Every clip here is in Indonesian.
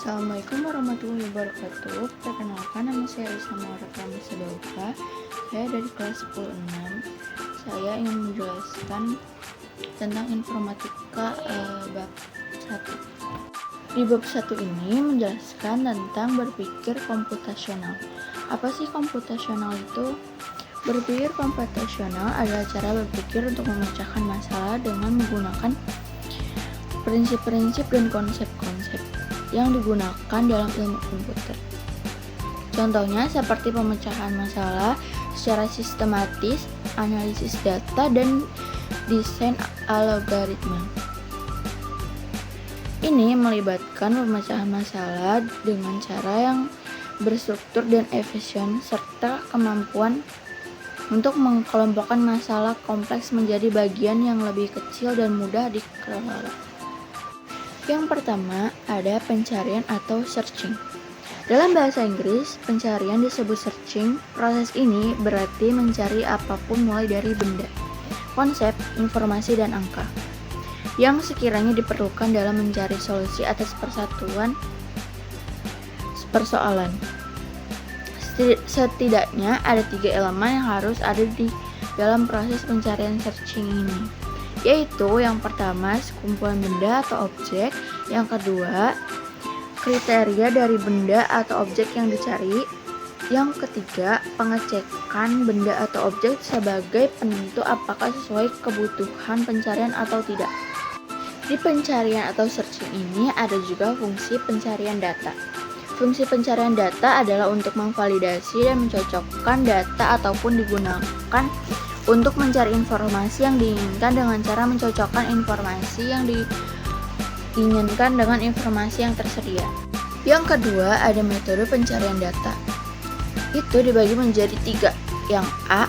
Assalamualaikum warahmatullahi wabarakatuh. Perkenalkan, nama saya Risa Mawarata Sedauka. Saya dari kelas 10-6. Saya ingin menjelaskan tentang informatika bab 1. Di bab 1 ini menjelaskan tentang berpikir komputasional. Apa sih komputasional itu? Berpikir komputasional adalah cara berpikir untuk memecahkan masalah dengan menggunakan prinsip-prinsip dan konsep-konsep yang digunakan dalam ilmu komputer. Contohnya seperti pemecahan masalah secara sistematis, analisis data, dan desain algoritma. Ini melibatkan pemecahan masalah dengan cara yang berstruktur dan efisien, serta kemampuan untuk mengelompokkan masalah kompleks menjadi bagian yang lebih kecil dan mudah dikelola. Yang pertama, ada pencarian atau searching. Dalam bahasa Inggris, pencarian disebut searching. Proses ini berarti mencari apapun mulai dari benda, konsep, informasi, dan angka yang sekiranya diperlukan dalam mencari solusi atas persoalan. Setidaknya ada 3 elemen yang harus ada di dalam proses pencarian searching ini, yaitu yang pertama, sekumpulan benda atau objek, yang kedua, kriteria dari benda atau objek yang dicari, yang ketiga, pengecekan benda atau objek sebagai penentu apakah sesuai kebutuhan pencarian atau tidak. Di pencarian atau searching ini ada juga fungsi pencarian data. Fungsi pencarian data adalah untuk memvalidasi dan mencocokkan data ataupun digunakan untuk mencari informasi yang diinginkan dengan cara mencocokkan informasi yang diinginkan dengan informasi yang tersedia. Yang kedua, ada metode pencarian data. Itu dibagi menjadi 3. Yang A,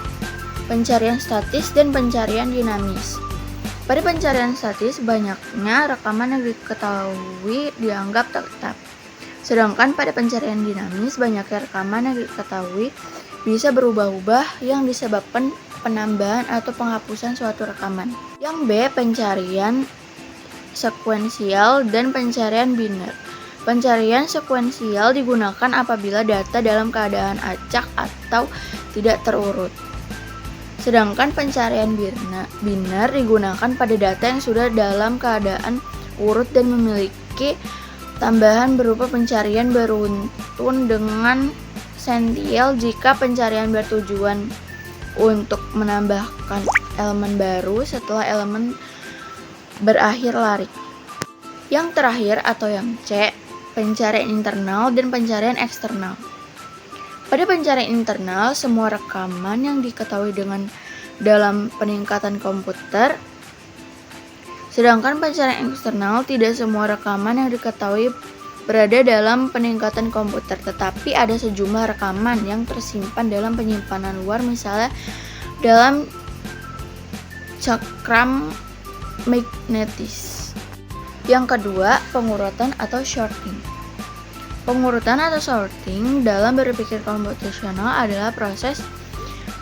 pencarian statis dan pencarian dinamis. Pada pencarian statis, banyaknya rekaman yang diketahui dianggap tetap. Sedangkan pada pencarian dinamis, banyaknya rekaman yang diketahui bisa berubah-ubah yang disebabkan penambahan atau penghapusan suatu rekaman. Yang B, pencarian sekuensial dan pencarian biner. Pencarian sekuensial digunakan apabila data dalam keadaan acak atau tidak terurut. Sedangkan pencarian biner digunakan pada data yang sudah dalam keadaan urut dan memiliki tambahan berupa pencarian beruntun dengan sentiel jika pencarian bertujuan untuk menambahkan elemen baru setelah elemen berakhir lari. Yang terakhir atau yang C, pencarian internal dan pencarian eksternal. Pada pencarian internal, semua rekaman yang diketahui dalam peningkatan komputer. Sedangkan pencarian eksternal, tidak semua rekaman yang diketahui berada dalam peningkatan komputer, tetapi ada sejumlah rekaman yang tersimpan dalam penyimpanan luar, misalnya dalam cakram magnetis. Yang kedua, pengurutan atau sorting. Pengurutan atau sorting dalam berpikir komputasional adalah proses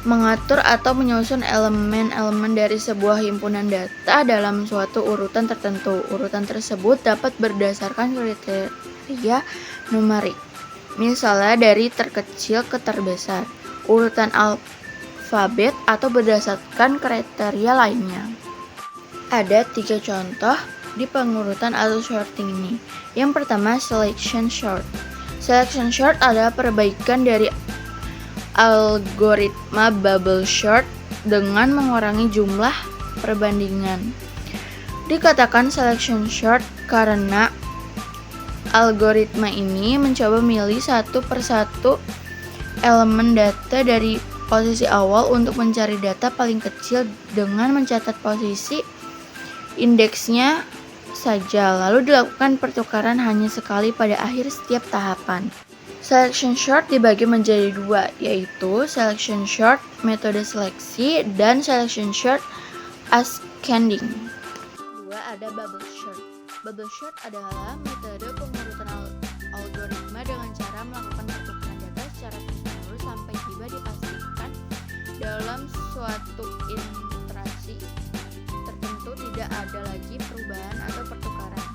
mengatur atau menyusun elemen-elemen dari sebuah himpunan data dalam suatu urutan tertentu. Urutan tersebut dapat berdasarkan kriteria numerik, misalnya dari terkecil ke terbesar, urutan alfabet, atau berdasarkan kriteria lainnya. Ada 3 contoh di pengurutan atau sorting ini. Yang pertama, selection sort. Selection sort adalah perbaikan dari algoritma bubble sort dengan mengurangi jumlah perbandingan. Dikatakan selection sort karena algoritma ini mencoba memilih satu persatu elemen data dari posisi awal untuk mencari data paling kecil dengan mencatat posisi indeksnya saja, lalu dilakukan pertukaran hanya sekali pada akhir setiap tahapan. Selection sort dibagi menjadi 2, yaitu selection sort metode seleksi dan selection sort ascending. Kedua, ada bubble sort. Bubble sort adalah metode pengurutan algoritma dengan cara melakukan pertukaran data secara terus-menerus sampai tiba dipastikan dalam suatu iterasi tertentu tidak ada lagi perubahan atau pertukaran.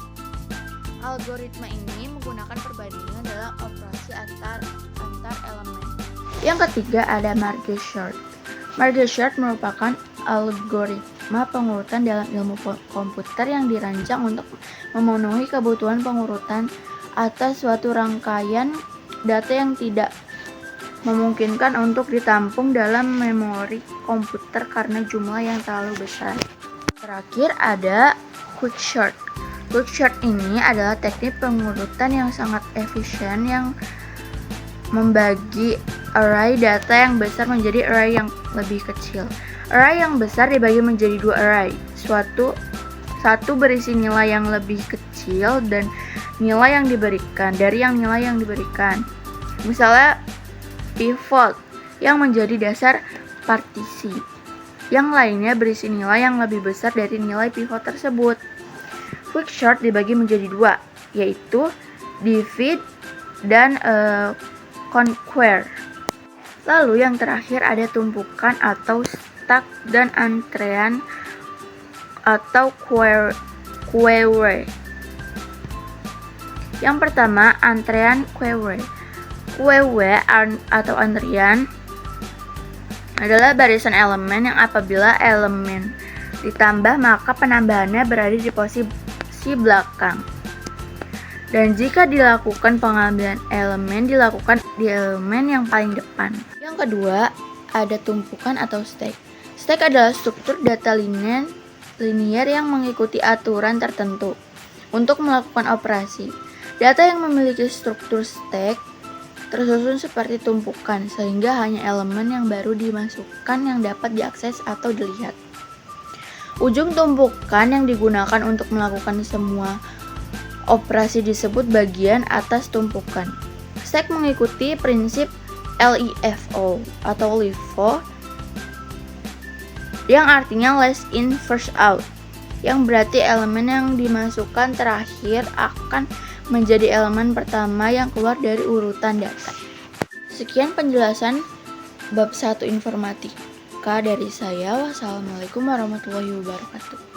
Algoritma ini menggunakan perbandingan dalam operasi antar elemen. Yang ketiga ada merge sort. Merge sort merupakan algoritma pengurutan dalam ilmu komputer yang dirancang untuk memenuhi kebutuhan pengurutan atas suatu rangkaian data yang tidak memungkinkan untuk ditampung dalam memori komputer karena jumlah yang terlalu besar. Terakhir ada quicksort. Quicksort ini adalah teknik pengurutan yang sangat efisien yang membagi array data yang besar menjadi array yang lebih kecil. Array yang besar dibagi menjadi dua array. Satu berisi nilai yang lebih kecil dan nilai yang diberikan nilai yang diberikan. Misalnya pivot yang menjadi dasar partisi. Yang lainnya berisi nilai yang lebih besar dari nilai pivot tersebut. Quicksort dibagi menjadi dua, yaitu divide dan conquer. Lalu yang terakhir ada tumpukan atau stack dan antrean atau query. Yang pertama, antrean query. Query atau antrean adalah barisan elemen yang apabila elemen ditambah maka penambahannya berada di posisi belakang. Dan jika dilakukan pengambilan elemen dilakukan di elemen yang paling depan. Yang kedua, ada tumpukan atau stack. Stack adalah struktur data linear yang mengikuti aturan tertentu untuk melakukan operasi. Data yang memiliki struktur stack tersusun seperti tumpukan, sehingga hanya elemen yang baru dimasukkan yang dapat diakses atau dilihat. Ujung tumpukan yang digunakan untuk melakukan semua operasi disebut bagian atas tumpukan. Stack mengikuti prinsip LIFO atau LIFO yang artinya last in first out, yang berarti elemen yang dimasukkan terakhir akan menjadi elemen pertama yang keluar dari urutan data. Sekian penjelasan bab 1 informatika dari saya. Wassalamualaikum warahmatullahi wabarakatuh.